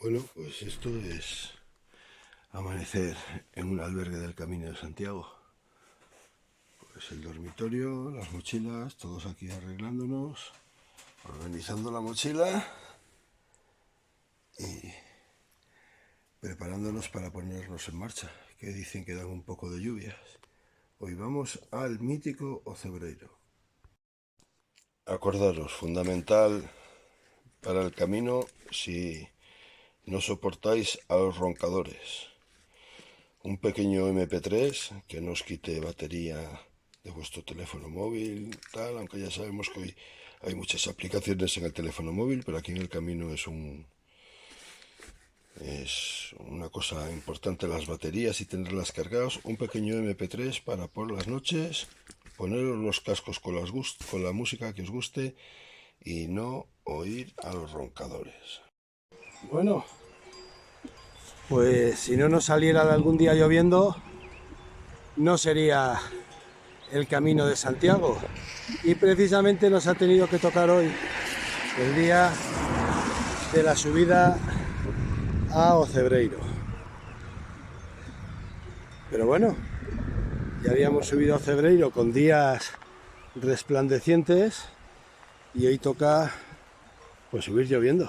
Bueno, pues esto es amanecer en un albergue del Camino de Santiago. Pues el dormitorio, las mochilas, todos aquí arreglándonos, organizando la mochila y preparándonos para ponernos en marcha, que dicen que dan un poco de lluvias. Hoy vamos al mítico Ocebreiro. Acordaros, fundamental para el camino si no soportáis a los roncadores. Un pequeño MP3 que no os quite batería de vuestro teléfono móvil, tal, aunque ya sabemos que hoy hay muchas aplicaciones en el teléfono móvil, pero aquí en el camino es una cosa importante las baterías y tenerlas cargadas. Un pequeño MP3 para por las noches, poneros los cascos con la música que os guste y no oír a los roncadores. Bueno, pues si no nos saliera de algún día lloviendo, no sería el Camino de Santiago, y precisamente nos ha tenido que tocar hoy el día de la subida a Ocebreiro. Pero bueno, ya habíamos subido a Ocebreiro con días resplandecientes y hoy toca pues subir lloviendo.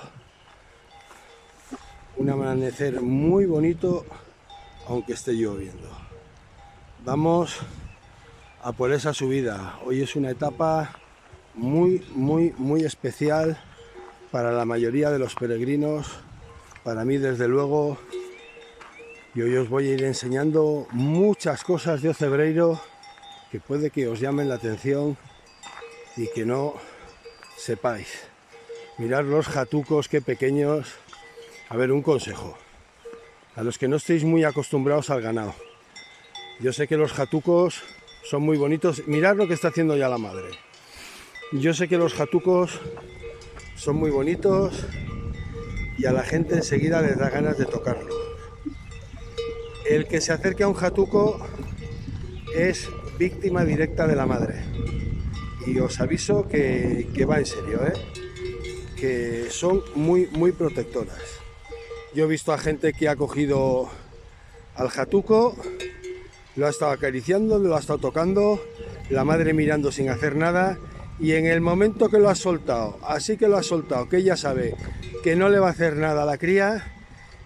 Un amanecer muy bonito aunque esté lloviendo. Vamos a por esa subida. Hoy es una etapa muy especial para la mayoría de los peregrinos, para mí desde luego, y hoy os voy a ir enseñando muchas cosas de Ocebreiro que puede que os llamen la atención y que no sepáis. Mirad los jatucos, qué pequeños. A ver, un consejo a los que no estéis muy acostumbrados al ganado. Yo sé que los jatucos son muy bonitos. Mirad lo que está haciendo ya la madre. Yo sé que los jatucos son muy bonitos y a la gente enseguida les da ganas de tocarlo. El que se acerque a un jatuco es víctima directa de la madre. Y os aviso que va en serio, que son muy protectoras. Yo he visto a gente que ha cogido al jatuco, lo ha estado acariciando, lo ha estado tocando, la madre mirando sin hacer nada, y en el momento que lo ha soltado, así que lo ha soltado, que ella sabe que no le va a hacer nada a la cría,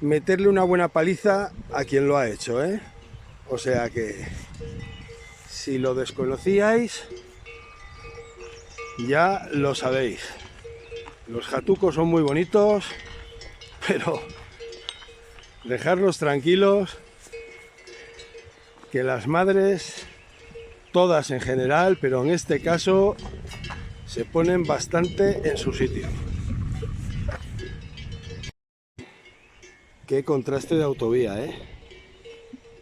meterle una buena paliza a quien lo ha hecho, O sea que, si lo desconocíais, ya lo sabéis. Los jatucos son muy bonitos, pero dejarlos tranquilos, que las madres, todas en general, pero en este caso, se ponen bastante en su sitio. Qué contraste de autovía,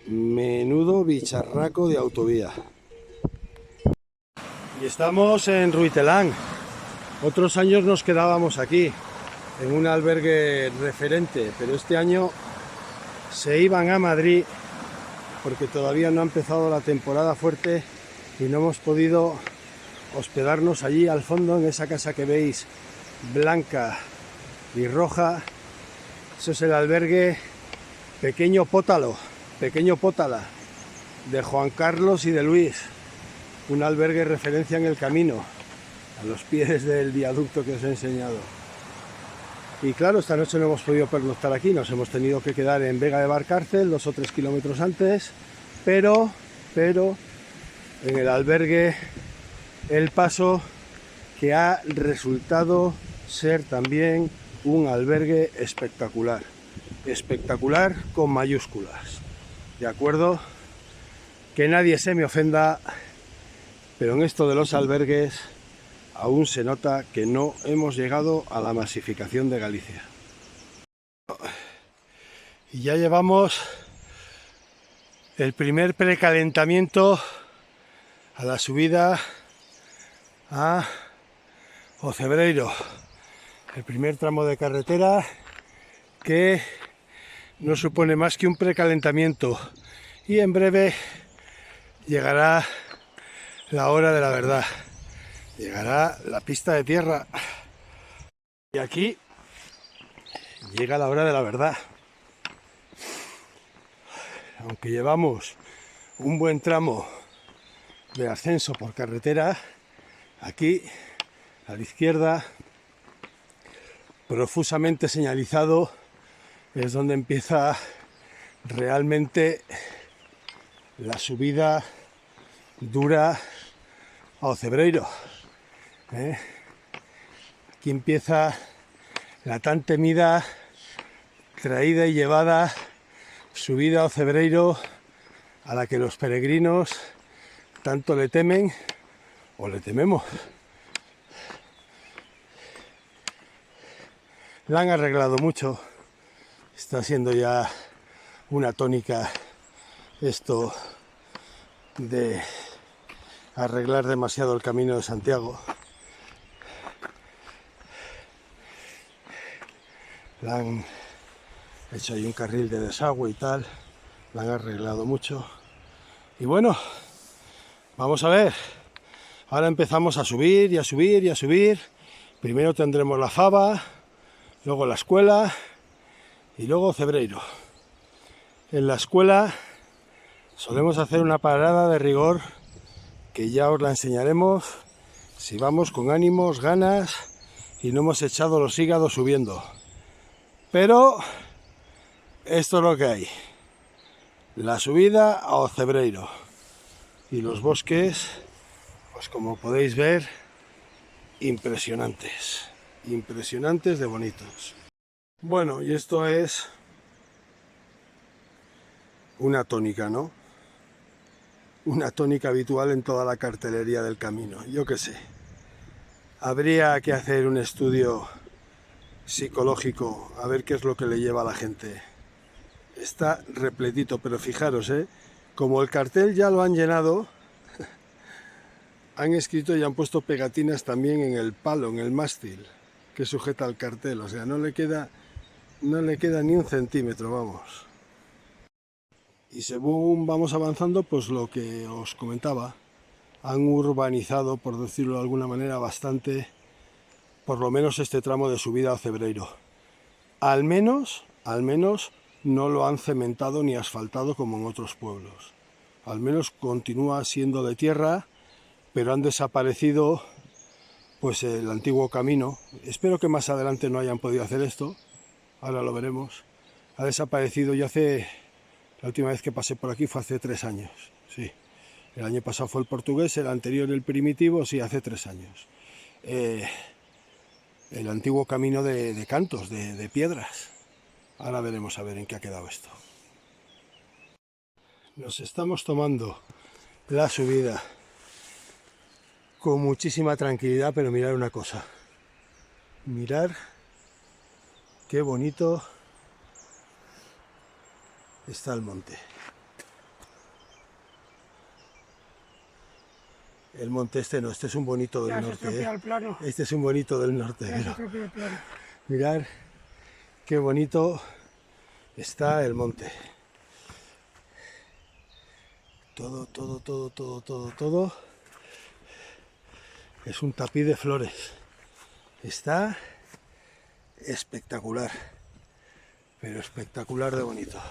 Menudo bicharraco de autovía. Y estamos en Ruitelán. Otros años nos quedábamos aquí, en un albergue referente, pero este año se iban a Madrid porque todavía no ha empezado la temporada fuerte y no hemos podido hospedarnos allí al fondo en esa casa que veis blanca y roja. Eso es el albergue Pequeño Pótala de Juan Carlos y de Luis, un albergue de referencia en el camino, a los pies del viaducto que os he enseñado. Y claro, esta noche no hemos podido pernoctar aquí, nos hemos tenido que quedar en Vega de Barcárcel, 2 o 3 kilómetros antes, pero en el albergue El Paso, que ha resultado ser también un albergue espectacular con mayúsculas, ¿de acuerdo? Que nadie se me ofenda, pero en esto de los albergues aún se nota que no hemos llegado a la masificación de Galicia. Y ya llevamos el primer precalentamiento a la subida a Ocebreiro, el primer tramo de carretera que no supone más que un precalentamiento, y en breve llegará la hora de la verdad, llegará la pista de tierra. Y aquí llega la hora de la verdad. Aunque llevamos un buen tramo de ascenso por carretera, aquí a la izquierda, profusamente señalizado, es donde empieza realmente la subida dura a Ocebreiro. Aquí empieza la tan temida, traída y llevada subida a Ocebreiro, a la que los peregrinos tanto le temen o le tememos. La han arreglado mucho, está siendo ya una tónica esto de arreglar demasiado el Camino de Santiago. Le han hecho ahí un carril de desagüe y tal, la han arreglado mucho. Y bueno, vamos a ver, ahora empezamos a subir y a subir y a subir. Primero tendremos la Fava, luego la escuela y luego Ocebreiro. En la escuela solemos hacer una parada de rigor que ya os la enseñaremos si vamos con ánimos, ganas y no hemos echado los hígados subiendo. Pero esto es lo que hay. La subida a Ocebreiro. Y los bosques, pues como podéis ver, impresionantes. Impresionantes de bonitos. Bueno, y esto es una tónica, ¿no? Una tónica habitual en toda la cartelería del camino. Yo qué sé. Habría que hacer un estudio psicológico a ver qué es lo que le lleva a la gente. Está repletito, pero fijaros, como el cartel ya lo han llenado, han escrito y han puesto pegatinas también en el palo, en el mástil que sujeta el cartel, o sea, no le queda ni un centímetro, vamos. Y según vamos avanzando, pues lo que os comentaba, han urbanizado, por decirlo de alguna manera, bastante, por lo menos este tramo de subida a Ocebreiro. Al menos no lo han cementado ni asfaltado como en otros pueblos. Al menos continúa siendo de tierra, pero han desaparecido pues el antiguo camino. Espero que más adelante no hayan podido hacer esto, ahora lo veremos. Ha desaparecido ya la última vez que pasé por aquí fue hace 3 años, sí. El año pasado fue el portugués, el anterior el primitivo, sí, hace 3 años. El antiguo camino de cantos, de piedras. Ahora veremos a ver en qué ha quedado esto. Nos estamos tomando la subida con muchísima tranquilidad, pero mirad una cosa. Mirad qué bonito está el monte. El monte este no, este es un bonito del norte. Este es un bonito del norte. Pero mirad qué bonito está el monte. Todo. Es un tapiz de flores. Está espectacular. Pero espectacular de bonito.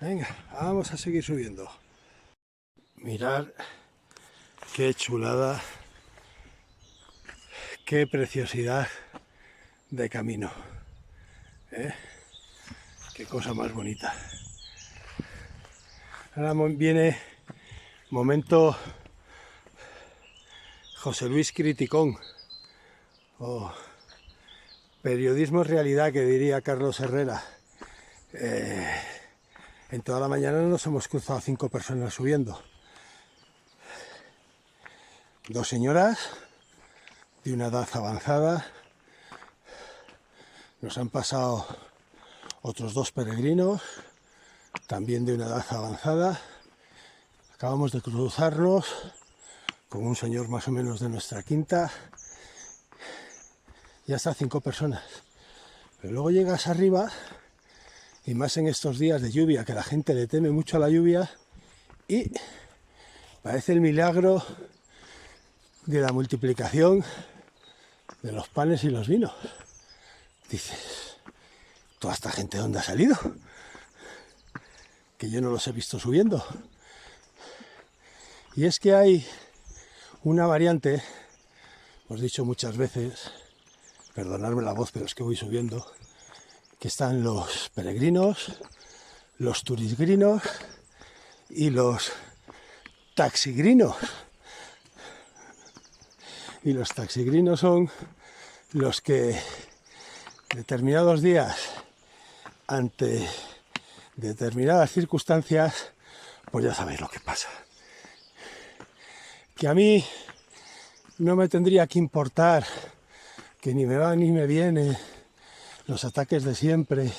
Venga, vamos a seguir subiendo. Mirad qué chulada, qué preciosidad de camino. Qué cosa más bonita. Ahora viene momento José Luis Criticón, o periodismo es realidad, que diría Carlos Herrera. En toda la mañana nos hemos cruzado 5 personas subiendo. 2 señoras de una edad avanzada. Nos han pasado otros 2 peregrinos, también de una edad avanzada. Acabamos de cruzarnos con un señor más o menos de nuestra quinta. Ya está, 5 personas. Pero luego llegas arriba, y más en estos días de lluvia, que la gente le teme mucho a la lluvia, y parece el milagro de la multiplicación de los panes y los vinos. Dices, ¿toda esta gente dónde ha salido? Que yo no los he visto subiendo. Y es que hay una variante, os he dicho muchas veces, perdonadme la voz, pero es que voy subiendo, que están los peregrinos, los turisgrinos y los taxigrinos. Y los taxigrinos son los que determinados días, ante determinadas circunstancias, pues ya sabéis lo que pasa. Que a mí no me tendría que importar que ni me va ni me viene los ataques de siempre,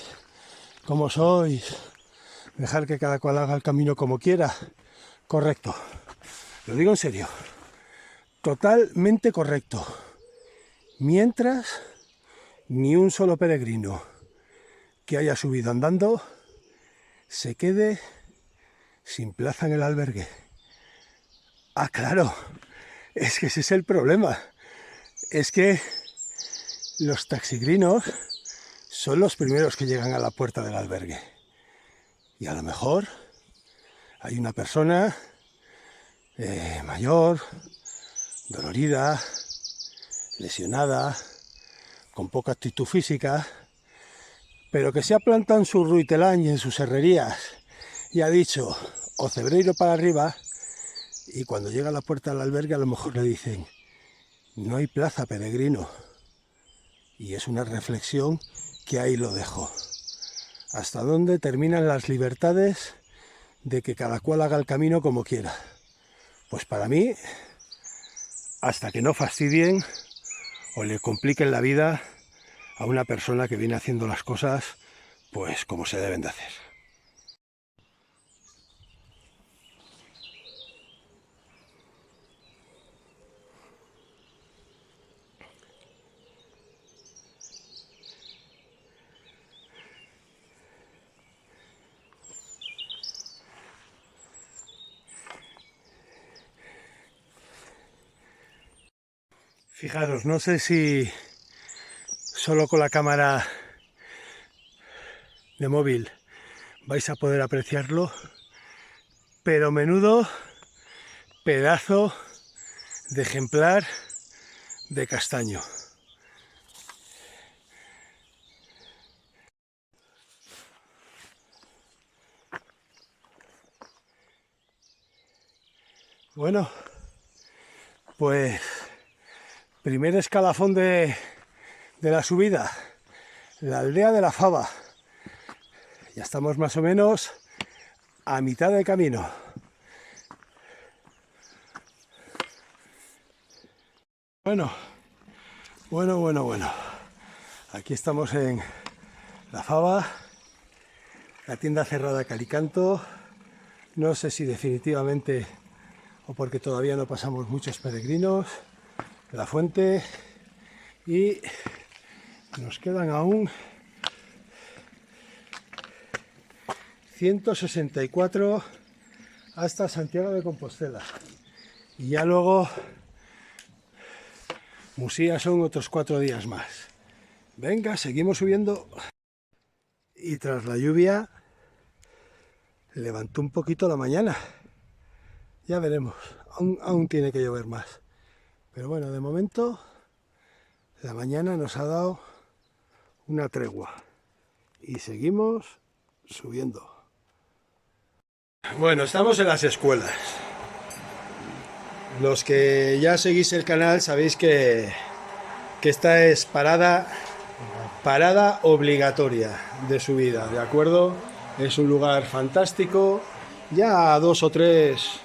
como sois, dejar que cada cual haga el camino como quiera. Correcto, lo digo en serio, totalmente correcto. Mientras ni un solo peregrino que haya subido andando se quede sin plaza en el albergue. Ah, claro, es que ese es el problema. Es que los taxigrinos son los primeros que llegan a la puerta del albergue. Y a lo mejor hay una persona mayor, dolorida, lesionada, con poca actitud física, pero que se ha plantado en su ruitelán y en sus herrerías y ha dicho Ocebreiro para arriba, y cuando llega a la puerta del albergue a lo mejor le dicen no hay plaza, peregrino. Y es una reflexión que ahí lo dejo. ¿Hasta dónde terminan las libertades de que cada cual haga el camino como quiera? Pues para mí, hasta que no fastidien o le compliquen la vida a una persona que viene haciendo las cosas pues como se deben de hacer. Fijaros, no sé si solo con la cámara de móvil vais a poder apreciarlo, pero menudo pedazo de ejemplar de castaño. Bueno, pues primer escalafón de la subida, la aldea de la Fava. Ya estamos más o menos a mitad de camino. Bueno. Aquí estamos en la Fava, la tienda cerrada Calicanto. No sé si definitivamente o porque todavía no pasamos muchos peregrinos. La fuente, y nos quedan aún 164 hasta Santiago de Compostela, y ya luego Musía son otros 4 días más. Venga, seguimos subiendo. Y tras la lluvia levantó un poquito la mañana, ya veremos, aún tiene que llover más. Pero bueno, de momento la mañana nos ha dado una tregua y seguimos subiendo. Bueno, estamos en las escuelas. Los que ya seguís el canal sabéis que esta es parada obligatoria de subida, ¿de acuerdo? Es un lugar fantástico, ya a 2 o 3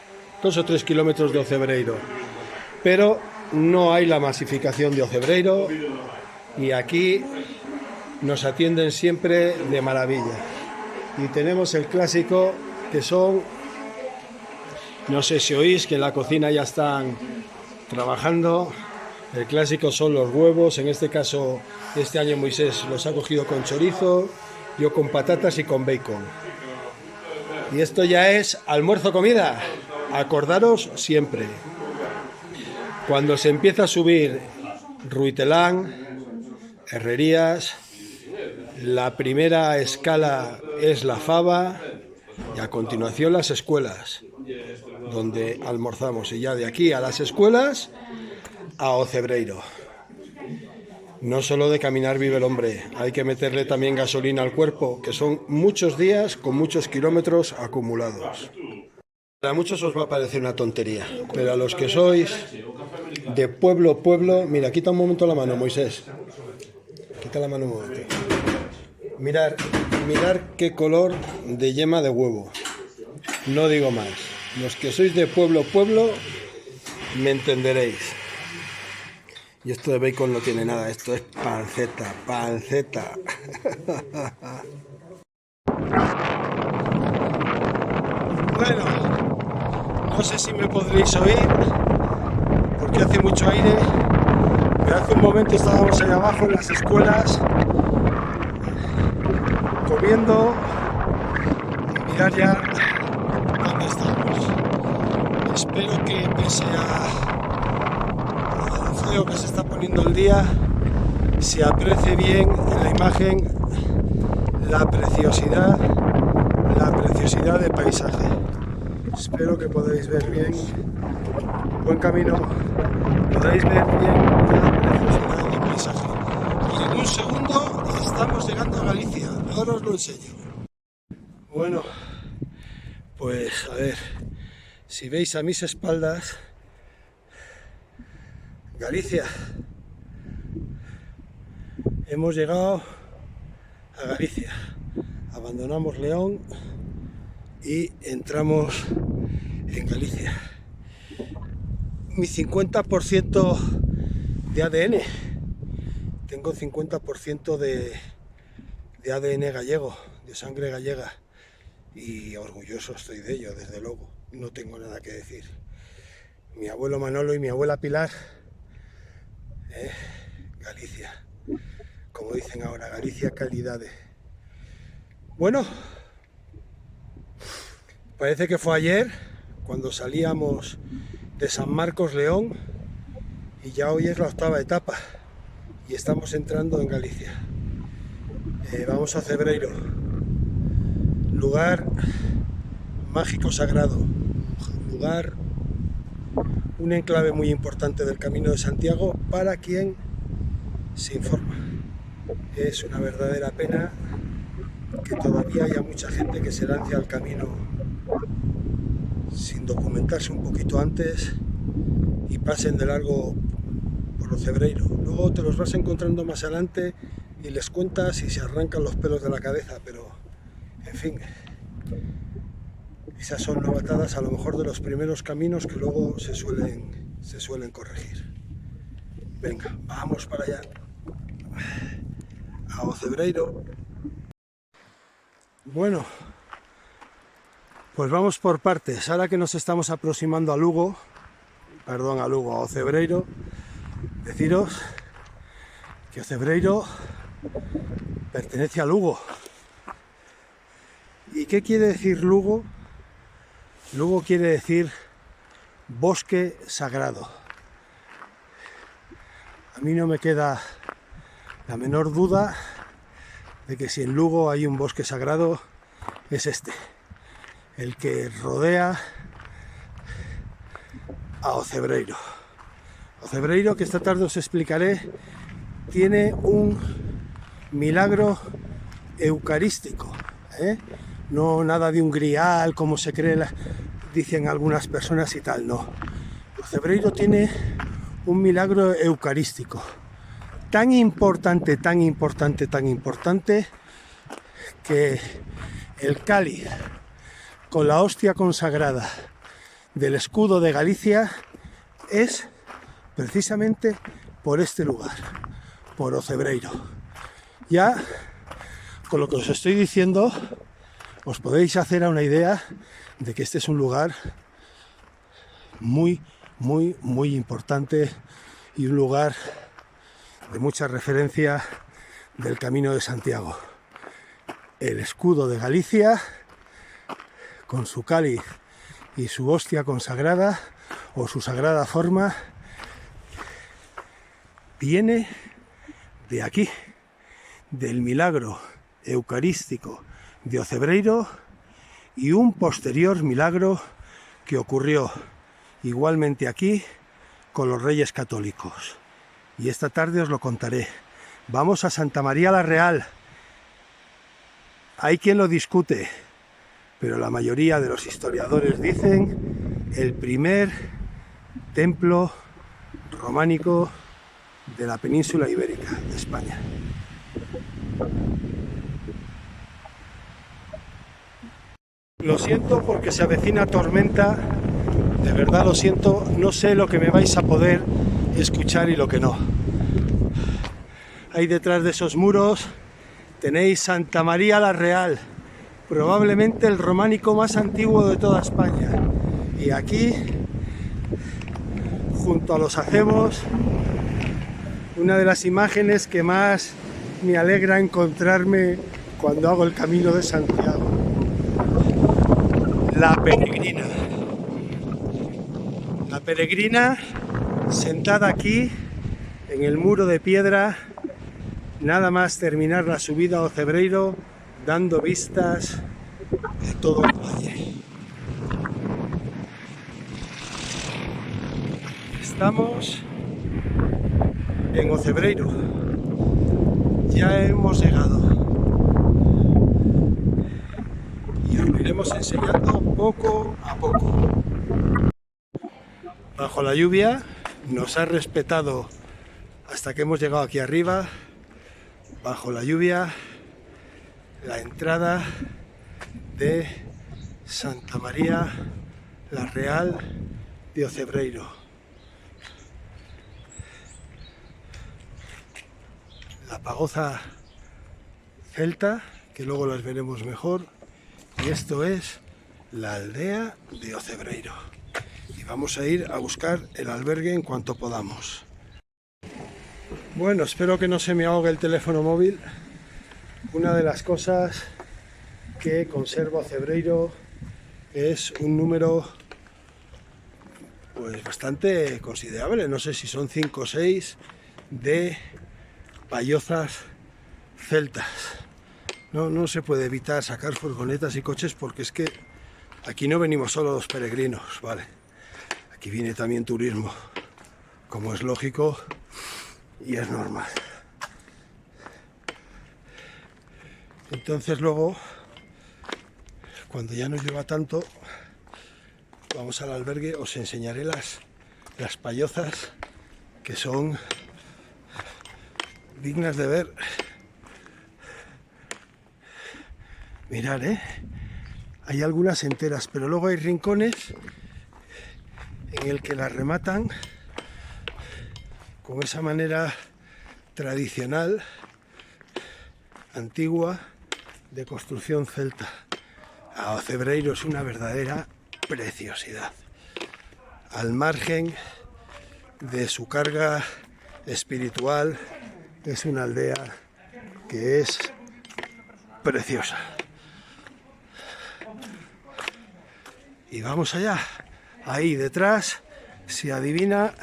kilómetros de Ocebreiro, pero no hay la masificación de Ocebreiro y aquí nos atienden siempre de maravilla. Y tenemos el clásico, que son, no sé si oís que en la cocina ya están trabajando. El clásico son los huevos, en este caso este año Moisés los ha cogido con chorizo, yo con patatas y con bacon. Y esto ya es almuerzo comida, acordaros siempre. Cuando se empieza a subir Ruitelán, Herrerías, La primera escala es la Fava y a continuación las escuelas, donde almorzamos. Y ya de aquí a las escuelas, a Ocebreiro. No solo de caminar vive el hombre, hay que meterle también gasolina al cuerpo, que son muchos días con muchos kilómetros acumulados. A muchos os va a parecer una tontería, pero a los que sois de pueblo a pueblo, mira, quita un momento la mano, Moisés. Quita la mano un momento. Mirar qué color de yema de huevo. No digo más. Los que sois de pueblo a pueblo, me entenderéis. Y esto de bacon no tiene nada, esto es panceta, panceta. Bueno, no sé si me podréis oír, porque hace mucho aire, pero hace un momento estábamos allá abajo en las escuelas, comiendo, y mirar ya dónde estamos. Espero que pese a feo que se está poniendo el día, se aprecie bien en la imagen la preciosidad de paisaje. Espero que podáis ver bien, buen camino, podáis ver bien la preciosidad del paisaje. Y en un segundo estamos llegando a Galicia, ahora os lo enseño. Bueno, pues a ver, si veis a mis espaldas, Galicia. Hemos llegado a Galicia, abandonamos León y entramos en Galicia. Mi 50% de ADN, tengo 50% de ADN gallego, de sangre gallega, y orgulloso estoy de ello, desde luego, no tengo nada que decir. Mi abuelo Manolo y mi abuela Pilar, Galicia, como dicen ahora, Galicia calidades. Bueno, parece que fue ayer cuando salíamos de San Marcos León y ya hoy es la 8ª etapa y estamos entrando en Galicia. Vamos a Ocebreiro, lugar mágico sagrado, lugar, un enclave muy importante del Camino de Santiago para quien se informa. Es una verdadera pena que todavía haya mucha gente que se lance al camino sin documentarse un poquito antes y pasen de largo por Ocebreiro. Luego te los vas encontrando más adelante y les cuentas y se arrancan los pelos de la cabeza, pero en fin, esas son novatadas a lo mejor de los primeros caminos que luego se suelen corregir. Venga, vamos para allá, a Ocebreiro. Bueno, pues vamos por partes. Ahora que nos estamos aproximando a Lugo, a Ocebreiro, deciros que Ocebreiro pertenece a Lugo. ¿Y qué quiere decir Lugo? Lugo quiere decir bosque sagrado. A mí no me queda la menor duda de que si en Lugo hay un bosque sagrado, es este, el que rodea a Ocebreiro. Ocebreiro, que esta tarde os explicaré, tiene un milagro eucarístico, no nada de un grial como se cree, dicen algunas personas y tal, no. Ocebreiro tiene un milagro eucarístico tan importante que el cáliz con la hostia consagrada del escudo de Galicia es precisamente por este lugar, por Ocebreiro. Ya con lo que os estoy diciendo os podéis hacer a una idea de que este es un lugar muy importante y un lugar de mucha referencia del Camino de Santiago. El escudo de Galicia con su cáliz y su hostia consagrada o su sagrada forma viene de aquí, del milagro eucarístico de Ocebreiro y un posterior milagro que ocurrió igualmente aquí con los Reyes Católicos. Y esta tarde os lo contaré. Vamos a Santa María la Real. Hay quien lo discute, pero la mayoría de los historiadores dicen el primer templo románico de la península ibérica de España. Lo siento porque se avecina tormenta, de verdad lo siento, no sé lo que me vais a poder escuchar y lo que no. Ahí detrás de esos muros tenéis Santa María la Real, probablemente el románico más antiguo de toda España. Y aquí, junto a los acebos, una de las imágenes que más me alegra encontrarme cuando hago el Camino de Santiago. La peregrina. La peregrina sentada aquí en el muro de piedra, nada más terminar la subida a Ocebreiro, dando vistas de todo el valle. Estamos en Ocebreiro. Ya hemos llegado. Y os lo iremos enseñando poco a poco. Bajo la lluvia nos ha respetado hasta que hemos llegado aquí arriba. Bajo la lluvia, la entrada de Santa María la Real de Ocebreiro. La pagoza celta, que luego las veremos mejor, y esto es la aldea de Ocebreiro. Y vamos a ir a buscar el albergue en cuanto podamos. Bueno, espero que no se me ahogue el teléfono móvil. Una de las cosas que conserva Ocebreiro es un número pues bastante considerable, no sé si son 5 o 6 de payozas celtas. No se puede evitar sacar furgonetas y coches porque es que aquí no venimos solo los peregrinos, ¿vale? Aquí viene también turismo, como es lógico y es normal. Entonces luego, cuando ya no llueva tanto, vamos al albergue, os enseñaré las payozas que son dignas de ver. Mirad, hay algunas enteras, pero luego hay rincones en el que las rematan con esa manera tradicional, antigua, de construcción celta. Ocebreiro es una verdadera preciosidad. Al margen de su carga espiritual, es una aldea que es preciosa. Y vamos allá. Ahí detrás se adivina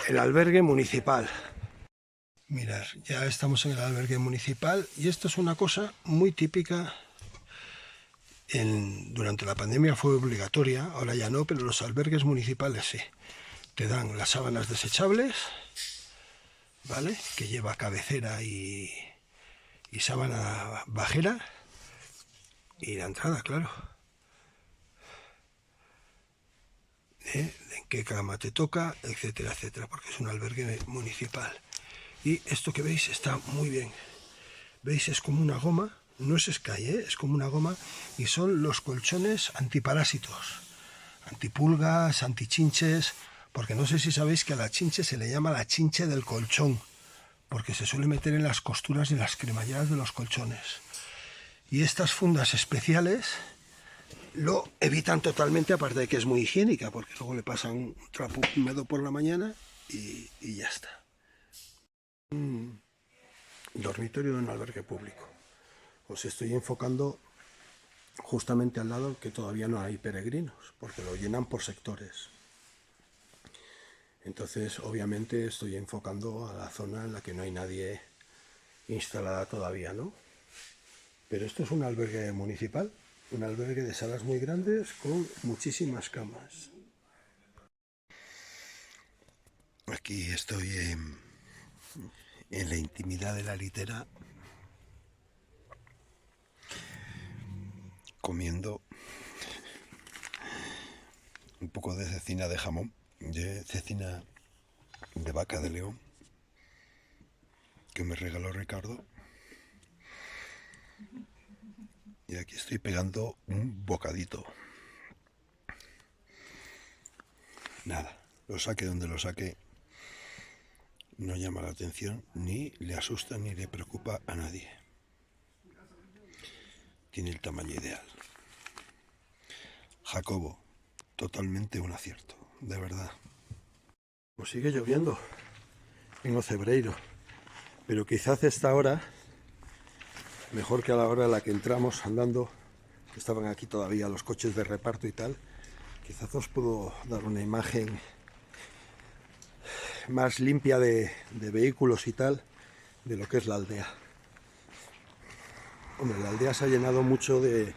el albergue municipal. Mirad, ya estamos en el albergue municipal y esto es una cosa muy típica. Durante la pandemia fue obligatoria, ahora ya no, pero los albergues municipales sí. Te dan las sábanas desechables, ¿vale? Que lleva cabecera y sábana bajera y la entrada, claro. En qué cama te toca, etcétera, etcétera, porque es un albergue municipal. Y esto que veis está muy bien. ¿Veis? Es como una goma, no es Sky, es como una goma, y son los colchones antiparásitos, antipulgas, antichinches, porque no sé si sabéis que a la chinche se le llama la chinche del colchón, porque se suele meter en las costuras y en las cremalleras de los colchones. Y estas fundas especiales lo evitan totalmente, aparte de que es muy higiénica, porque luego le pasan un trapo húmedo por la mañana y ya está. Dormitorio de un albergue público. Os estoy enfocando justamente al lado que todavía no hay peregrinos, porque lo llenan por sectores. Entonces, obviamente, estoy enfocando a la zona en la que no hay nadie instalada todavía, ¿no? Pero esto es un albergue municipal, un albergue de salas muy grandes con muchísimas camas. Aquí estoy en la intimidad de la litera, comiendo un poco de cecina de jamón, de cecina de vaca de león, que me regaló Ricardo. Y aquí estoy pegando un bocadito. Nada, lo saque donde lo saque, no llama la atención, ni le asusta ni le preocupa a nadie. Tiene el tamaño ideal. Jacobo, totalmente un acierto, de verdad. Pues sigue lloviendo en Ocebreiro, pero quizás esta hora, mejor que a la hora en la que entramos andando, que estaban aquí todavía los coches de reparto y tal, quizás os puedo dar una imagen más limpia de vehículos y tal, de lo que es la aldea. Hombre, la aldea se ha llenado mucho de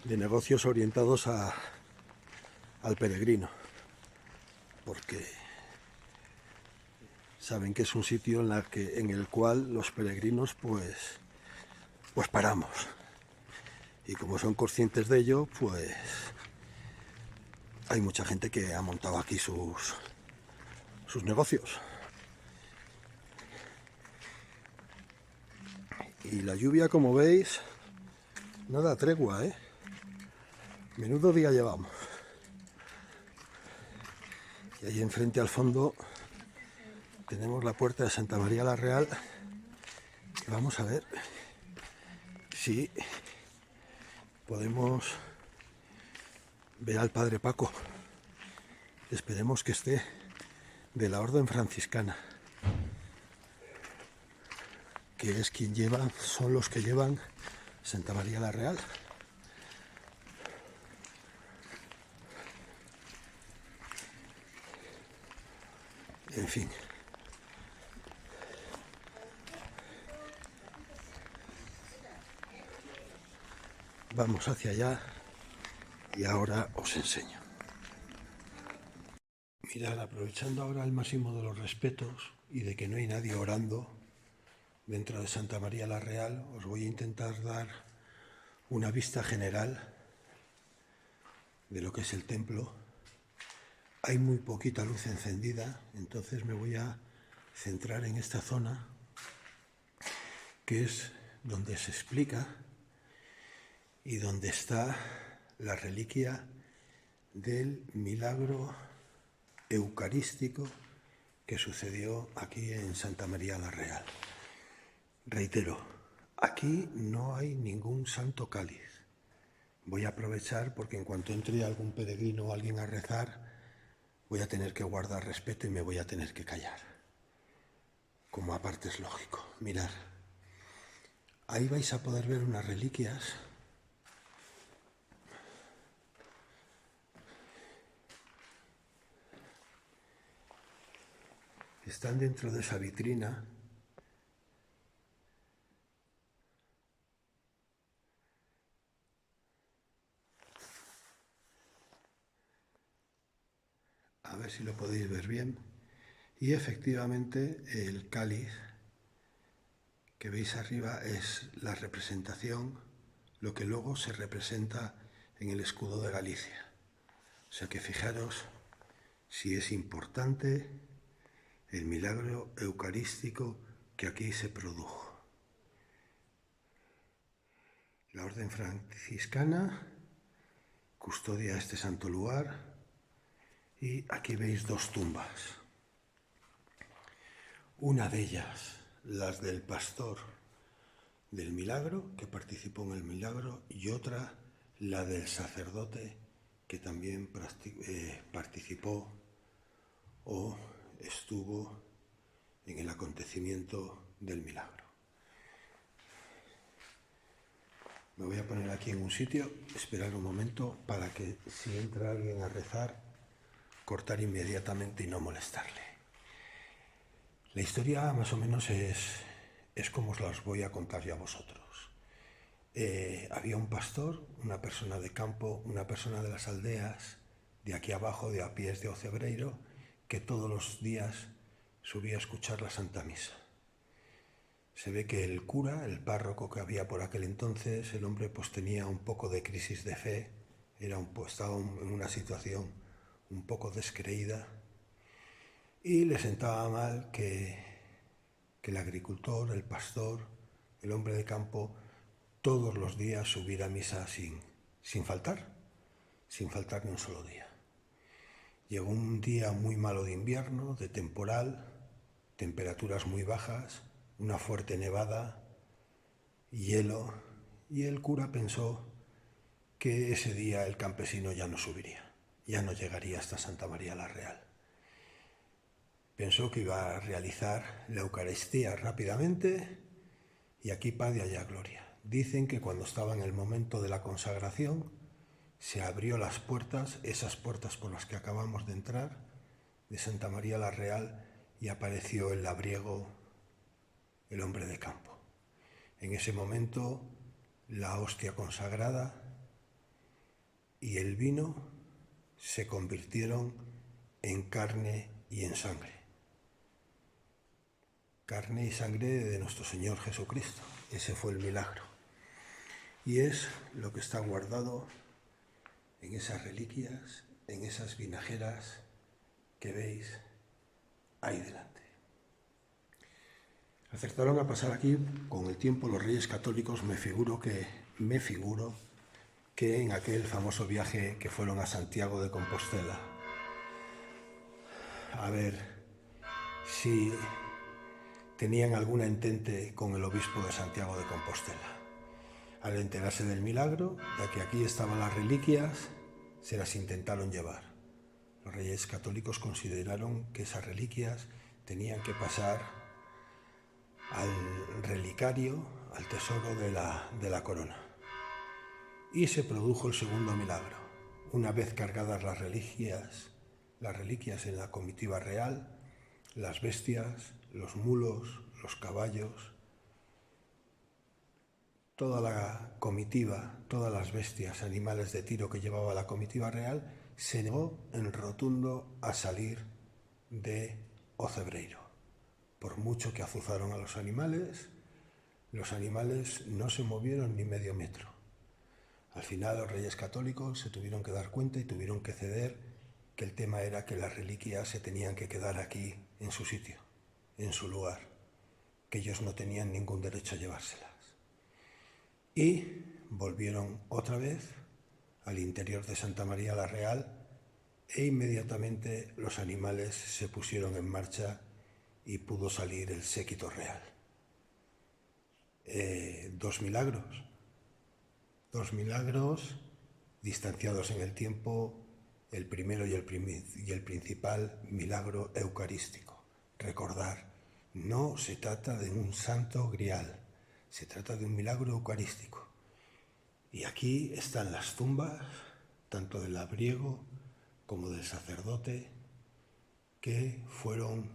negocios orientados al peregrino, porque saben que es un sitio en el cual los peregrinos pues paramos. Y como son conscientes de ello, pues hay mucha gente que ha montado aquí sus negocios. Y la lluvia, como veis, no da tregua, ¿eh? Menudo día llevamos. Y ahí enfrente al fondo tenemos la puerta de Santa María la Real. Y vamos a ver si podemos ver al Padre Paco. Esperemos que esté de la Orden Franciscana, que es son los que llevan Santa María la Real. En fin. Vamos hacia allá y ahora os enseño. Mirad, aprovechando ahora al máximo de los respetos y de que no hay nadie orando dentro de Santa María la Real, os voy a intentar dar una vista general de lo que es el templo. Hay muy poquita luz encendida, entonces me voy a centrar en esta zona, que es donde se explica y donde está la reliquia del milagro eucarístico que sucedió aquí en Santa María la Real. Reitero, aquí no hay ningún santo cáliz. Voy a aprovechar porque en cuanto entre algún peregrino o alguien a rezar, voy a tener que guardar respeto y me voy a tener que callar. Como aparte es lógico. Mirad, ahí vais a poder ver unas reliquias que están dentro de esa vitrina. A ver si lo podéis ver bien. Y efectivamente el cáliz que veis arriba es la representación, lo que luego se representa en el escudo de Galicia. O sea que fijaros si es importante el milagro eucarístico que aquí se produjo. La Orden Franciscana custodia este santo lugar y aquí veis dos tumbas. Una de ellas, las del pastor del milagro, que participó en el milagro, y otra, la del sacerdote, que también participó o estuvo en el acontecimiento del milagro. Me voy a poner aquí en un sitio, esperar un momento para que si entra alguien a rezar, cortar inmediatamente y no molestarle. La historia más o menos es es como os las voy a contar yo a vosotros. Había un pastor, una persona de campo, una persona de las aldeas, de aquí abajo, de a pies de Ocebreiro, que todos los días subía a escuchar la Santa Misa. Se ve que el cura, el párroco que había por aquel entonces, el hombre pues tenía un poco de crisis de fe, estaba en una situación un poco descreída y le sentaba mal que el agricultor, el pastor, el hombre de campo, todos los días subiera a misa sin faltar ni un solo día. Llegó un día muy malo de invierno, de temporal, temperaturas muy bajas, una fuerte nevada, hielo, y el cura pensó que ese día el campesino ya no subiría, ya no llegaría hasta Santa María la Real. Pensó que iba a realizar la Eucaristía rápidamente y aquí paz y allá gloria. Dicen que cuando estaba en el momento de la consagración se abrió las puertas, esas puertas por las que acabamos de entrar, de Santa María la Real, y apareció el labriego, el hombre de campo. En ese momento la hostia consagrada y el vino se convirtieron en carne y en sangre. Carne y sangre de nuestro Señor Jesucristo. Ese fue el milagro. Y es lo que está guardado en esas reliquias, en esas vinajeras que veis ahí delante. Acertaron a pasar aquí con el tiempo los Reyes Católicos, me figuro que en aquel famoso viaje que fueron a Santiago de Compostela. A ver si tenían algún entente con el obispo de Santiago de Compostela. Al enterarse del milagro, ya que aquí estaban las reliquias, se las intentaron llevar. Los Reyes Católicos consideraron que esas reliquias tenían que pasar al relicario, al tesoro de la corona. Y se produjo el segundo milagro. Una vez cargadas las reliquias en la comitiva real, las bestias, los mulos, los caballos, toda la comitiva, todas las bestias, animales de tiro que llevaba la comitiva real, se negó en rotundo a salir de Ocebreiro. Por mucho que azuzaron a los animales no se movieron ni medio metro. Al final los Reyes Católicos se tuvieron que dar cuenta y tuvieron que ceder, que el tema era que las reliquias se tenían que quedar aquí, en su sitio, en su lugar, que ellos no tenían ningún derecho a llevárselas. Y volvieron otra vez al interior de Santa María la Real e inmediatamente los animales se pusieron en marcha y pudo salir el séquito real. Dos milagros distanciados en el tiempo, el primero y el principal milagro eucarístico. Recordar, no se trata de un santo grial, se trata de un milagro eucarístico. Y aquí están las tumbas, tanto del labriego como del sacerdote, que fueron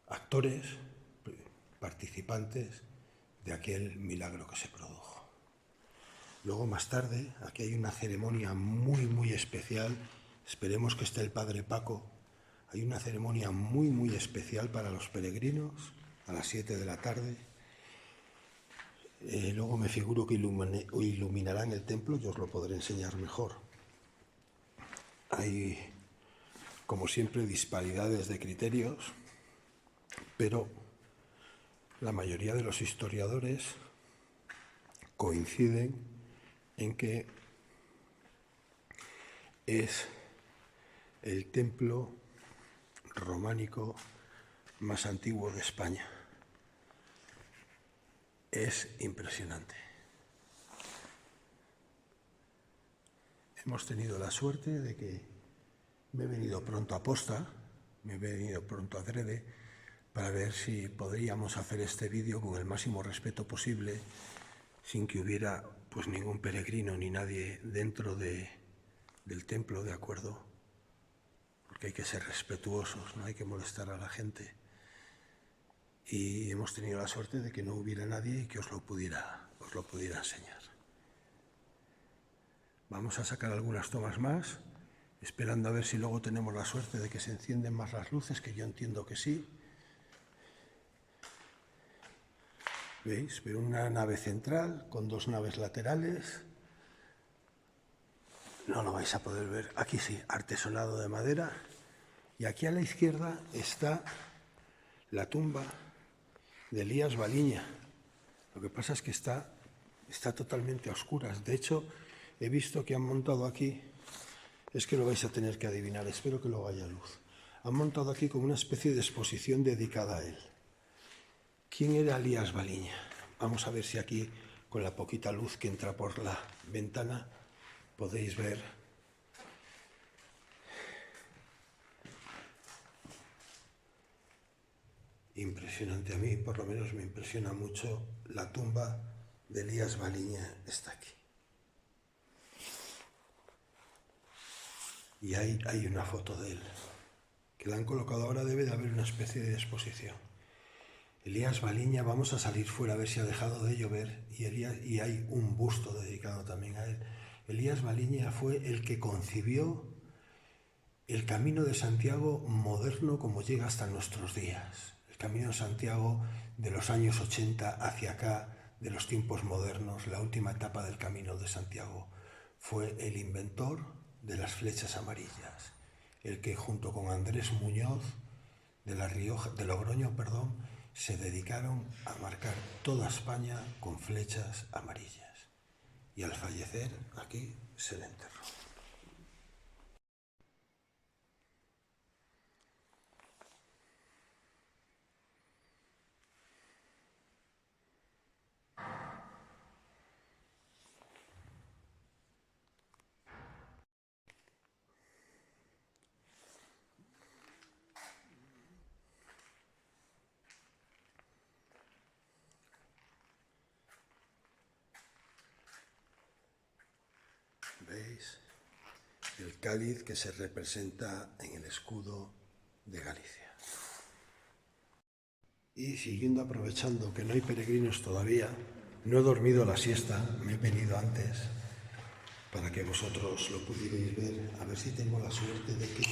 actores, participantes de aquel milagro que se produjo. Luego, más tarde, aquí hay una ceremonia muy especial. Esperemos que esté el Padre Paco. Hay una ceremonia muy especial para los peregrinos a las 7 de la tarde. Luego me figuro que iluminarán el templo, yo os lo podré enseñar mejor. Hay, como siempre, disparidades de criterios, pero la mayoría de los historiadores coinciden en que es el templo románico más antiguo de España. Es impresionante. Hemos tenido la suerte de que me he venido pronto a posta, me he venido pronto a adrede, para ver si podríamos hacer este vídeo con el máximo respeto posible, sin que hubiera pues ningún peregrino ni nadie dentro del templo, ¿de acuerdo? Porque hay que ser respetuosos, no hay que molestar a la gente. y hemos tenido la suerte de que no hubiera nadie y que os lo pudiera enseñar. Vamos a sacar algunas tomas más, esperando a ver si luego tenemos la suerte de que se encienden más las luces, que yo entiendo que sí. ¿Veis? Veo una nave central con dos naves laterales. No lo vais a poder ver. Aquí sí, artesonado de madera. Y aquí a la izquierda está la tumba de Elías Baliña. Lo que pasa es que está totalmente a oscuras. De hecho, he visto que han montado aquí, es que lo vais a tener que adivinar, espero que lo haya luz. Han montado aquí como una especie de exposición dedicada a él. ¿Quién era Elías Baliña? Vamos a ver si aquí, con la poquita luz que entra por la ventana, podéis ver. Impresionante, a mí por lo menos me impresiona mucho la tumba de Elías Baliña, está aquí. Y hay una foto de él, que la han colocado ahora, debe de haber una especie de exposición. Elías Baliña, vamos a salir fuera a ver si ha dejado de llover, y hay un busto dedicado también a él. Elías Baliña fue el que concibió el Camino de Santiago moderno como llega hasta nuestros días. El Camino de Santiago de los años 80 hacia acá, de los tiempos modernos, la última etapa del Camino de Santiago. Fue el inventor de las flechas amarillas, el que junto con Andrés Muñoz de Logroño, se dedicaron a marcar toda España con flechas amarillas. Y al fallecer aquí se le enterró. ¿Veis? El cáliz que se representa en el escudo de Galicia. Y siguiendo aprovechando que no hay peregrinos todavía, no he dormido la siesta, me he venido antes para que vosotros lo pudierais ver, a ver si tengo la suerte de que...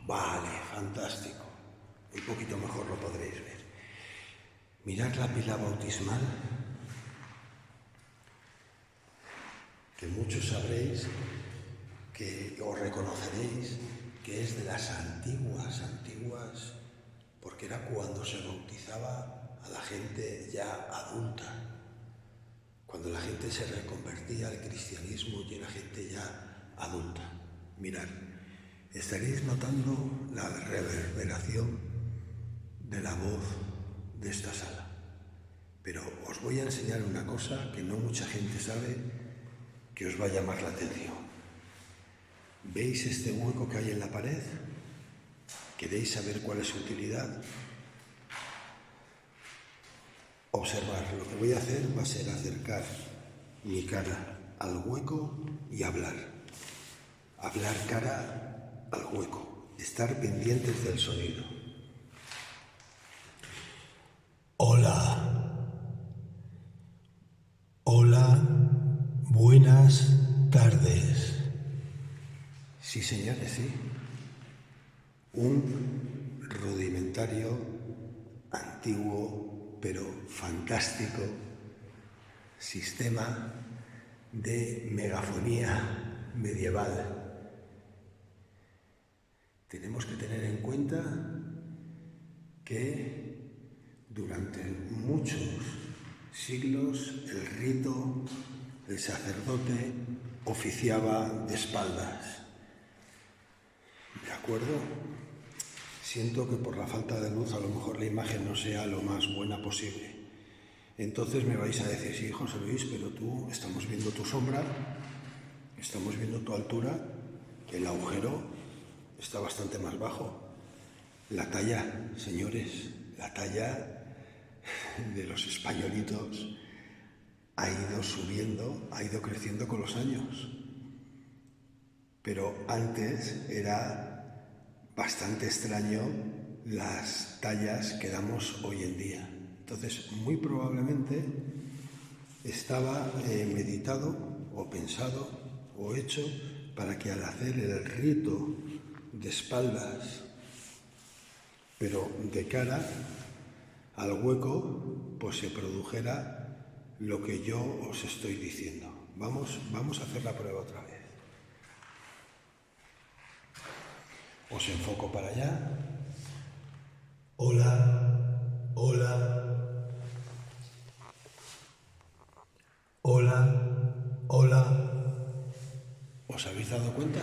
Vale, fantástico, un poquito mejor lo podréis ver. Mirad la pila bautismal, que muchos sabréis, que os reconoceréis que es de las antiguas, porque era cuando se bautizaba a la gente ya adulta, cuando la gente se reconvertía al cristianismo y era gente ya adulta. Mirad, estaréis notando la reverberación de la voz de esta sala, pero os voy a enseñar una cosa que no mucha gente sabe, que os va a llamar la atención. ¿Veis este hueco que hay en la pared? ¿Queréis saber cuál es su utilidad? Observar, lo que voy a hacer va a ser acercar mi cara al hueco y hablar. Hablar cara al hueco, estar pendientes del sonido. Hola. Hola, buenas tardes. Sí, señores, sí. Un rudimentario, antiguo, pero fantástico sistema de megafonía medieval. Tenemos que tener en cuenta que durante muchos siglos el rito, el sacerdote oficiaba de espaldas. ¿De acuerdo? Siento que por la falta de luz a lo mejor la imagen no sea lo más buena posible. Entonces me vais a decir, sí, José Luis, pero tú, estamos viendo tu sombra, estamos viendo tu altura, el agujero está bastante más bajo. La talla, señores, la talla de los españolitos ha ido subiendo, ha ido creciendo con los años. Pero antes era bastante extraño las tallas que damos hoy en día. Entonces, muy probablemente estaba meditado o pensado o hecho para que al hacer el rito de espaldas, pero de cara al hueco, pues se produjera lo que yo os estoy diciendo. Vamos a hacer la prueba otra vez. Os enfoco para allá. Hola, hola, hola, hola. ¿Os habéis dado cuenta?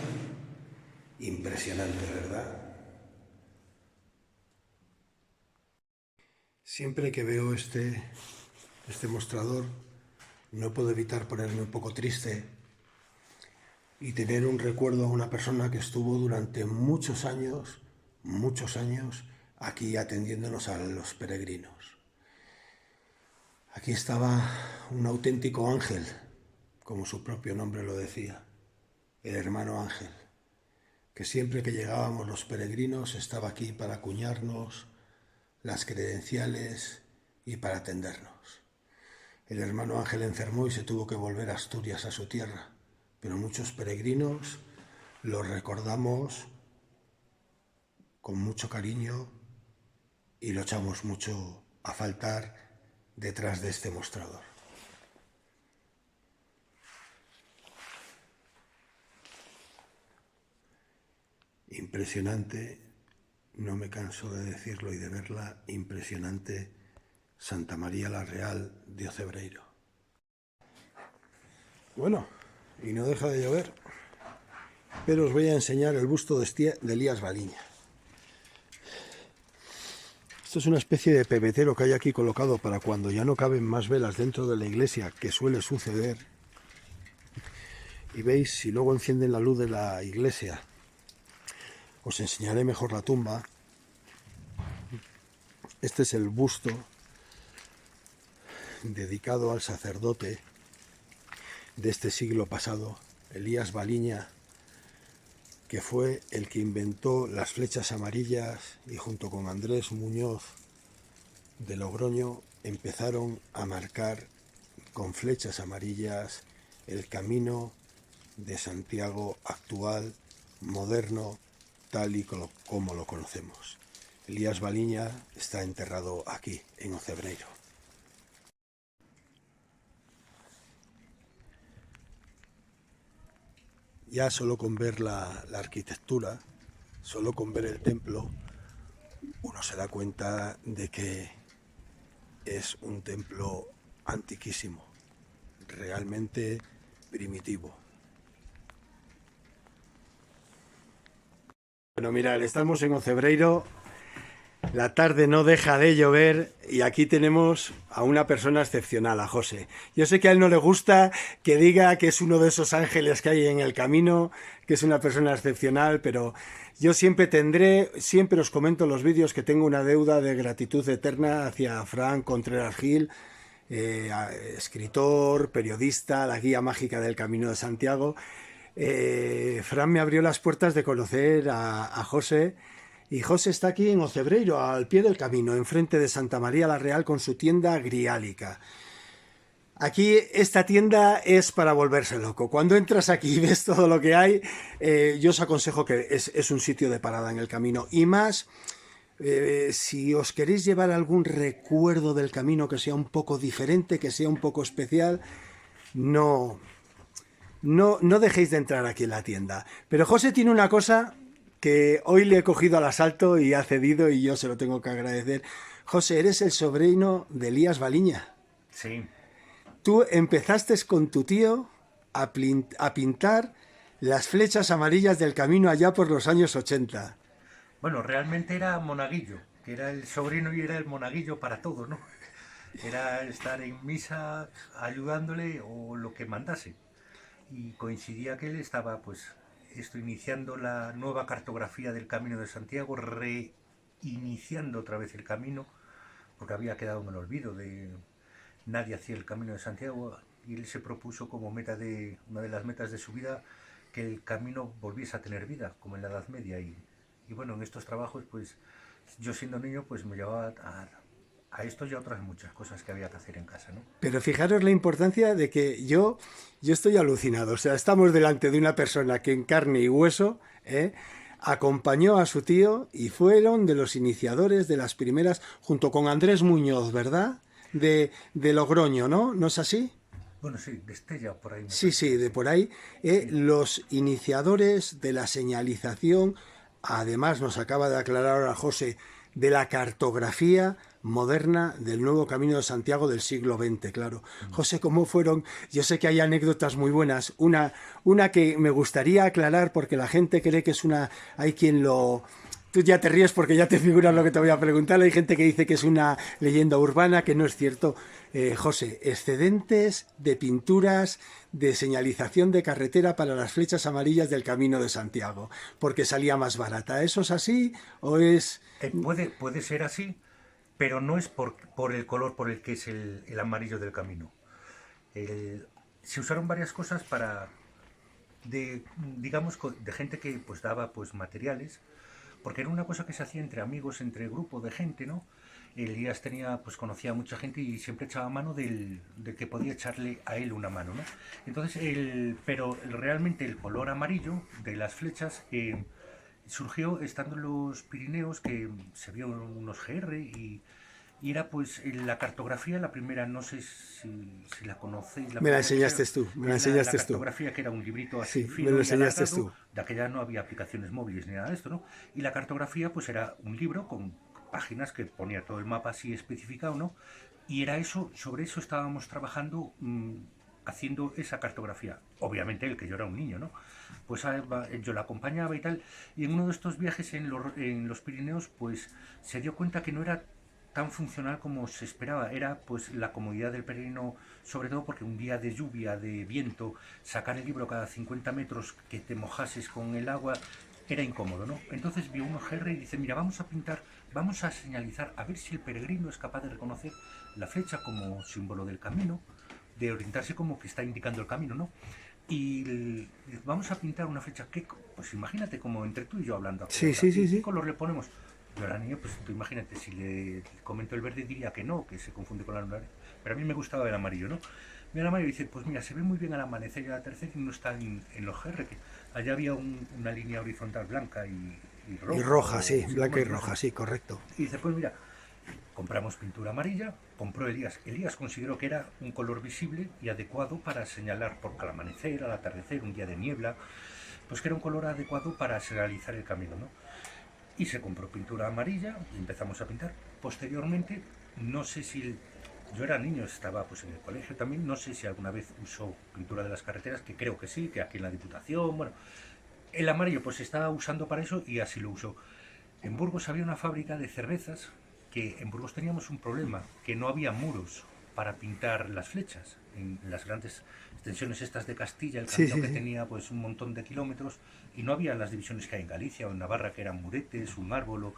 Impresionante, ¿verdad? Siempre que veo este mostrador, no puedo evitar ponerme un poco triste y tener un recuerdo a una persona que estuvo durante muchos años, aquí atendiéndonos a los peregrinos. Aquí estaba un auténtico ángel, como su propio nombre lo decía, el hermano Ángel, que siempre que llegábamos los peregrinos estaba aquí para acuñarnos las credenciales y para atendernos. El hermano Ángel enfermó y se tuvo que volver a Asturias, a su tierra, pero muchos peregrinos lo recordamos con mucho cariño y lo echamos mucho a faltar detrás de este mostrador. Impresionante, no me canso de decirlo y de verla, impresionante Santa María la Real de Ocebreiro. Bueno, y no deja de llover, pero os voy a enseñar el busto de Elías Baliña. Esto es una especie de pebetero que hay aquí colocado para cuando ya no caben más velas dentro de la iglesia, que suele suceder. Y veis, si luego encienden la luz de la iglesia, os enseñaré mejor la tumba. Este es el busto dedicado al sacerdote de este siglo pasado, Elías Baliña, que fue el que inventó las flechas amarillas y junto con Andrés Muñoz de Logroño empezaron a marcar con flechas amarillas el camino de Santiago actual, moderno, tal y como lo conocemos. Elías Baliña está enterrado aquí, en Ocebreiro. Ya solo con ver la arquitectura, solo con ver el templo, uno se da cuenta de que es un templo antiquísimo, realmente primitivo. Bueno, mirad, estamos en Ocebreiro, la tarde no deja de llover y aquí tenemos a una persona excepcional, a José. Yo sé que a él no le gusta que diga que es uno de esos ángeles que hay en el camino, que es una persona excepcional, pero yo siempre os comento en los vídeos que tengo una deuda de gratitud eterna hacia Fran Contreras Gil, escritor, periodista, la guía mágica del Camino de Santiago. Fran me abrió las puertas de conocer a José. Y José está aquí en Ocebreiro, al pie del camino, enfrente de Santa María la Real con su tienda griálica. Aquí esta tienda es para volverse loco. Cuando entras aquí y ves todo lo que hay, yo os aconsejo que es un sitio de parada en el camino. Y más, si os queréis llevar algún recuerdo del camino que sea un poco diferente, que sea un poco especial, no dejéis de entrar aquí en la tienda. Pero José tiene una cosa que hoy le he cogido al asalto y ha cedido y yo se lo tengo que agradecer. José, eres el sobrino de Elías Baliña. Sí. Tú empezaste con tu tío a pintar las flechas amarillas del camino allá por los años 80. Bueno, realmente era monaguillo, que era el sobrino y era el monaguillo para todo, ¿no? Era estar en misa ayudándole o lo que mandase. Y coincidía que él estaba, pues, iniciando la nueva cartografía del Camino de Santiago, reiniciando otra vez el camino, porque había quedado en el olvido de nadie hacía el Camino de Santiago y él se propuso como una de las metas de su vida que el camino volviese a tener vida, como en la Edad Media y bueno, en estos trabajos pues yo siendo niño pues me llevaba a esto y a otras muchas cosas que había que hacer en casa, ¿no? Pero fijaros la importancia de que yo estoy alucinado. O sea, estamos delante de una persona que en carne y hueso acompañó a su tío y fueron de los iniciadores de las primeras, junto con Andrés Muñoz, ¿verdad? De Logroño, ¿no? ¿No es así? Bueno, sí, de Estella por ahí me Sí, parece sí, que de sí. por ahí. Los iniciadores de la señalización, además nos acaba de aclarar ahora José, de la cartografía moderna del nuevo Camino de Santiago del siglo XX, claro. José, ¿cómo fueron? Yo sé que hay anécdotas muy buenas. Una que me gustaría aclarar porque la gente cree que es una... Hay quien lo... Tú ya te ríes porque ya te figuras lo que te voy a preguntar. Hay gente que dice que es una leyenda urbana, que no es cierto. José, excedentes de pinturas de señalización de carretera para las flechas amarillas del Camino de Santiago, porque salía más barata. ¿Eso es así o es...? Puede ser así, pero no es por el color por el que es el amarillo del camino. El- Se usaron varias cosas digamos, de gente que pues daba pues materiales, porque era una cosa que se hacía entre amigos, entre grupo de gente, ¿no? Elías pues conocía a mucha gente y siempre echaba mano de que podía echarle a él una mano, ¿no? Entonces, pero realmente el color amarillo de las flechas surgió estando en los Pirineos, que se vio unos GR y era pues la cartografía, la primera, no sé si la conocéis, la Me la primera que enseñaste salió, tú, me la es la enseñaste tú. cartografía, que era un librito así Sí, me lo fino y enseñaste alargado, tú. de aquella no había aplicaciones móviles ni nada de esto, ¿no? Y la cartografía pues era un libro con páginas que ponía todo el mapa así especificado, ¿no? Y era eso, sobre eso estábamos trabajando, haciendo esa cartografía. Obviamente el que yo era un niño, ¿no? Pues yo la acompañaba y tal, y en uno de estos viajes en los Pirineos, pues se dio cuenta que no era tan funcional como se esperaba. Era pues la comodidad del peregrino, sobre todo porque un día de lluvia, de viento, sacar el libro cada 50 metros, que te mojases con el agua, era incómodo, ¿no? Entonces vio unos GR y dice, mira, vamos a pintar, vamos a señalizar, a ver si el peregrino es capaz de reconocer la flecha como símbolo del camino, de orientarse como que está indicando el camino, ¿no? Y vamos a pintar una flecha que, pues imagínate como entre tú y yo hablando aquí Sí, ahora, sí, sí, ¿qué sí. color le ponemos? Yo era niño, pues tú imagínate, si le comento el verde diría que no, que se confunde con la luna, pero a mí me gustaba el amarillo, ¿no? Mira, el amarillo dice, pues mira, se ve muy bien al amanecer y al atardecer y no está en los GR, que allá había una línea horizontal blanca y Y roja, roja, o sí, sí, blanca y bueno, no sé. roja, sí, correcto. Y dice, pues mira, compramos pintura amarilla, compró Elías. Elías consideró que era un color visible y adecuado para señalar al amanecer, al atardecer, un día de niebla, pues que era un color adecuado para señalizar el camino, ¿no? Y se compró pintura amarilla y empezamos a pintar. Posteriormente, no sé si yo era niño, estaba pues en el colegio también, no sé si alguna vez usó pintura de las carreteras, que creo que sí, que aquí en la Diputación, bueno, el amarillo pues se estaba usando para eso y así lo usó. En Burgos había una fábrica de cervezas, que en Burgos teníamos un problema, que no había muros para pintar las flechas. En las grandes extensiones estas de Castilla, el Sí, camino sí, que sí. tenía pues un montón de kilómetros, y no había las divisiones que hay en Galicia o en Navarra, que eran muretes, un árbol,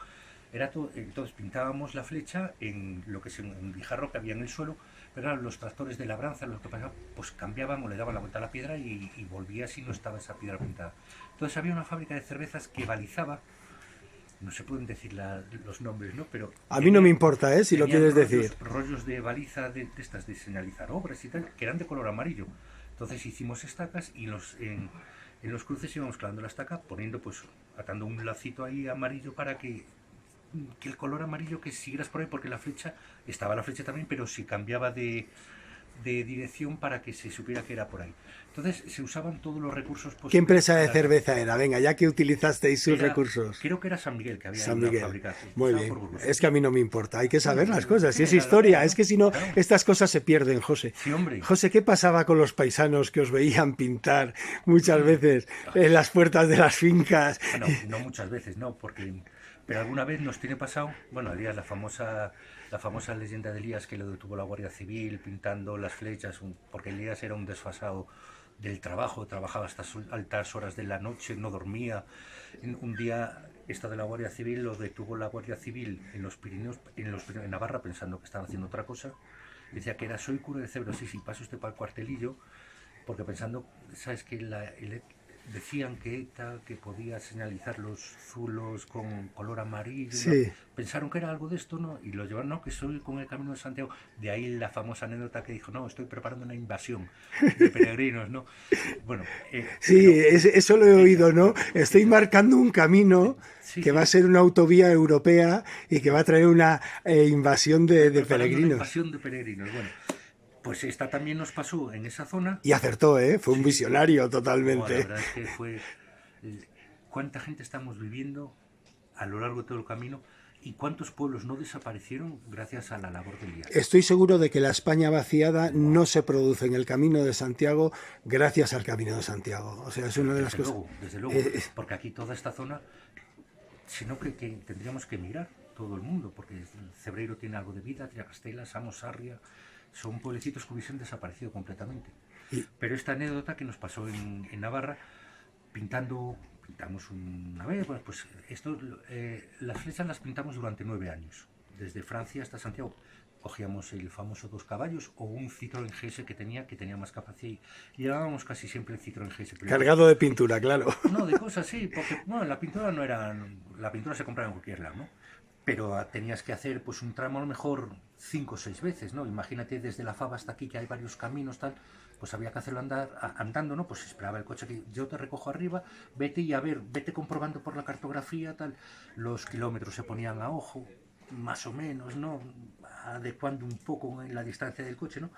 era todo. Entonces pintábamos la flecha en lo que es un guijarro que había en el suelo, pero claro, los tractores de labranza, lo que pasaba, pues cambiaban o le daban la vuelta a la piedra y volvía si no estaba esa piedra pintada. Entonces había una fábrica de cervezas que balizaba, no se pueden decir los nombres, ¿no? Pero A mí no me tenía, importa, ¿eh? Si lo tenían quieres decir. rollos de baliza de estas de señalizar obras y tal, que eran de color amarillo. Entonces hicimos estacas y en los cruces íbamos clavando la estaca, poniendo pues, atando un lacito ahí amarillo para que el color amarillo que siguieras por ahí, porque estaba la flecha también, pero si cambiaba de dirección para que se supiera que era por ahí. Entonces se usaban todos los recursos ¿Qué posibles empresa de para cerveza era? Venga, ya que utilizasteis sus recursos. creo que era San Miguel, que había ahí San una Miguel. fábrica Muy usada por bien. Burgos. Es que a mí no me importa. Hay que Bueno, saber las cosas. Si sí, es era lo que historia, era, es ¿no? que si no, Claro. estas cosas se pierden, José. Sí, hombre. José, ¿qué pasaba con los paisanos que os veían pintar muchas veces en las puertas de las fincas? Bueno, no muchas veces, no, porque pero alguna vez nos tiene pasado, bueno, Elías, la famosa leyenda de Elías que lo detuvo la Guardia Civil pintando las flechas, porque Elías era un desfasado del trabajo, trabajaba hasta altas horas de la noche, no dormía. Un día esta de la Guardia Civil lo detuvo la Guardia Civil en los Pirineos, en Navarra, pensando que estaban haciendo otra cosa. Decía que era, soy cura de Cebro, sí, sí, pase usted para el cuartelillo, porque pensando, ¿sabes que decían que podía señalizar los zulos con color amarillo, Sí. ¿no? Pensaron que era algo de esto, ¿no? Y lo llevaron, no, que soy con el Camino de Santiago. De ahí la famosa anécdota que dijo, no, estoy preparando una invasión de peregrinos, ¿no? Bueno, Sí, eso lo he oído, ¿no? Estoy marcando un camino sí, que va a sí, ser una autovía europea y que va a traer una invasión de preparando una peregrinos. invasión de peregrinos. Bueno, pues esta también nos pasó en esa zona. Y acertó, ¿eh? Fue un Sí, sí. visionario Oh, la totalmente. verdad es que fue... ¿Cuánta gente estamos viviendo a lo largo de todo el camino? ¿Y cuántos pueblos no desaparecieron gracias a la labor de Elías? Estoy seguro de que la España vaciada no se produce en el Camino de Santiago gracias al Camino de Santiago. O sea, es una de las cosas. Desde luego, porque aquí toda esta zona, sino que tendríamos que mirar todo el mundo, porque Cebreiro tiene algo de vida, Llagostera, Samos, Sarria, son pueblecitos que hubiesen desaparecido completamente. Pero esta anécdota que nos pasó en Navarra, pintamos una vez, bueno, pues esto, las flechas las pintamos durante 9 años, desde Francia hasta Santiago. Cogíamos el famoso 2 caballos o un Citroën GS que tenía más capacidad y llevábamos casi siempre el Citroën GS. Cargado de pintura, claro. No, de cosas sí, porque bueno, la pintura no era, la pintura se compraba en cualquier lado, ¿no? Pero tenías que hacer pues un tramo a lo mejor 5 o 6 veces, ¿no? Imagínate desde la Fava hasta aquí que hay varios caminos, tal, pues había que hacerlo andando, ¿no? Pues esperaba el coche que yo te recojo arriba, vete y a ver, vete comprobando por la cartografía, tal, los kilómetros se ponían a ojo, más o menos, ¿no? Adecuando un poco en la distancia del coche, ¿no?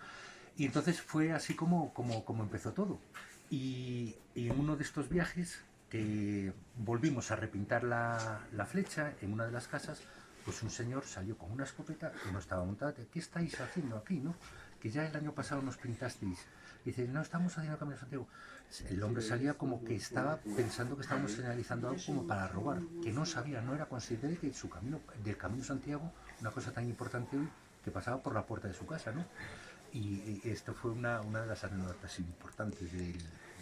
Y entonces fue así como empezó todo. Y en uno de estos viajes volvimos a repintar la flecha en una de las casas, pues un señor salió con una escopeta que no estaba montada. ¿Qué estáis haciendo aquí, no? Que ya el año pasado nos pintasteis. Dice, no, estamos haciendo el Camino de Santiago. El hombre salía como que estaba pensando que estábamos señalizando algo como para robar, que no sabía, no era consciente de que del Camino de Santiago, una cosa tan importante hoy, que pasaba por la puerta de su casa, ¿no? Y esto fue una de las anécdotas importantes de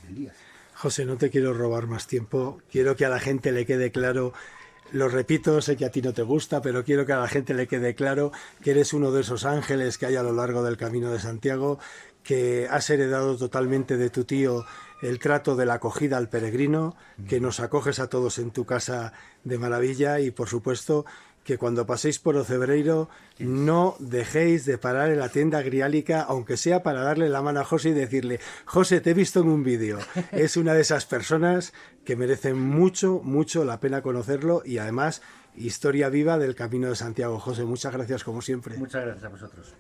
Elías. José, no te quiero robar más tiempo. Quiero que a la gente le quede claro, lo repito, sé que a ti no te gusta, pero quiero que a la gente le quede claro que eres uno de esos ángeles que hay a lo largo del Camino de Santiago, que has heredado totalmente de tu tío el trato de la acogida al peregrino, que nos acoges a todos en tu casa de maravilla y, por supuesto, que cuando paséis por Ocebreiro no dejéis de parar en la tienda griálica, aunque sea para darle la mano a José y decirle, José, te he visto en un vídeo. Es una de esas personas que merecen mucho, mucho la pena conocerlo y además historia viva del Camino de Santiago. José, muchas gracias como siempre. Muchas gracias a vosotros.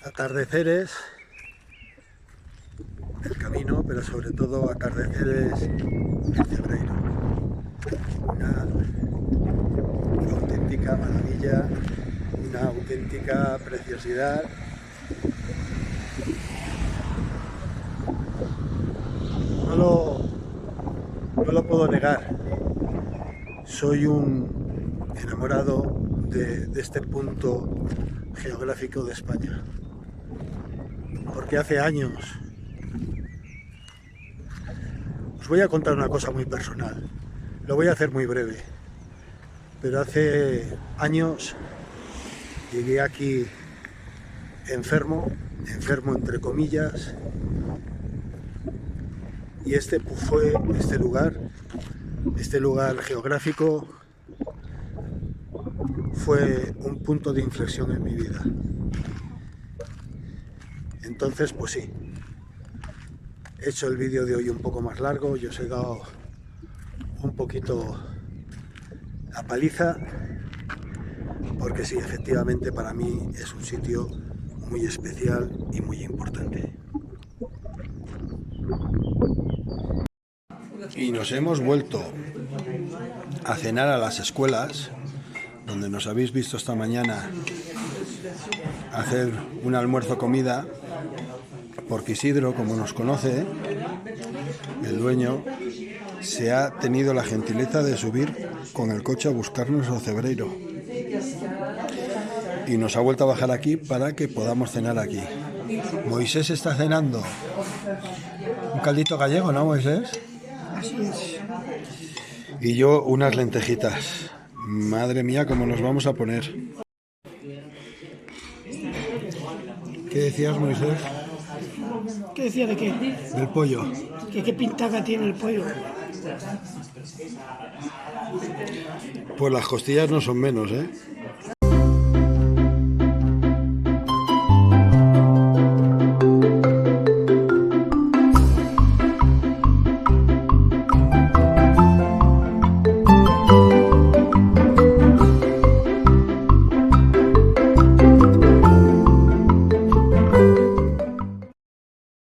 Atardeceres del camino, pero sobre todo atardeceres en Cebreiro. Una auténtica maravilla, una auténtica preciosidad. no lo puedo negar. Soy un enamorado de este punto geográfico de España. Porque hace años... Os voy a contar una cosa muy personal. Lo voy a hacer muy breve. Pero hace años llegué aquí enfermo entre comillas, y este lugar geográfico fue un punto de inflexión en mi vida. Entonces, pues sí, he hecho el vídeo de hoy un poco más largo, yo os he dado un poquito la paliza, porque sí, efectivamente para mí es un sitio muy especial y muy importante. Y nos hemos vuelto a cenar a las escuelas, donde nos habéis visto esta mañana hacer un almuerzo-comida, porque Isidro, como nos conoce, el dueño, se ha tenido la gentileza de subir con el coche a buscarnos a Cebreiro. Y nos ha vuelto a bajar aquí para que podamos cenar aquí. Moisés está cenando un caldito gallego, ¿no, Moisés? Así es. Y yo unas lentejitas. Madre mía, cómo nos vamos a poner. ¿Qué decías, Moisés? ¿Qué decía de qué? Del pollo. ¿Qué pintaca tiene el pollo? Pues las costillas no son menos, ¿eh?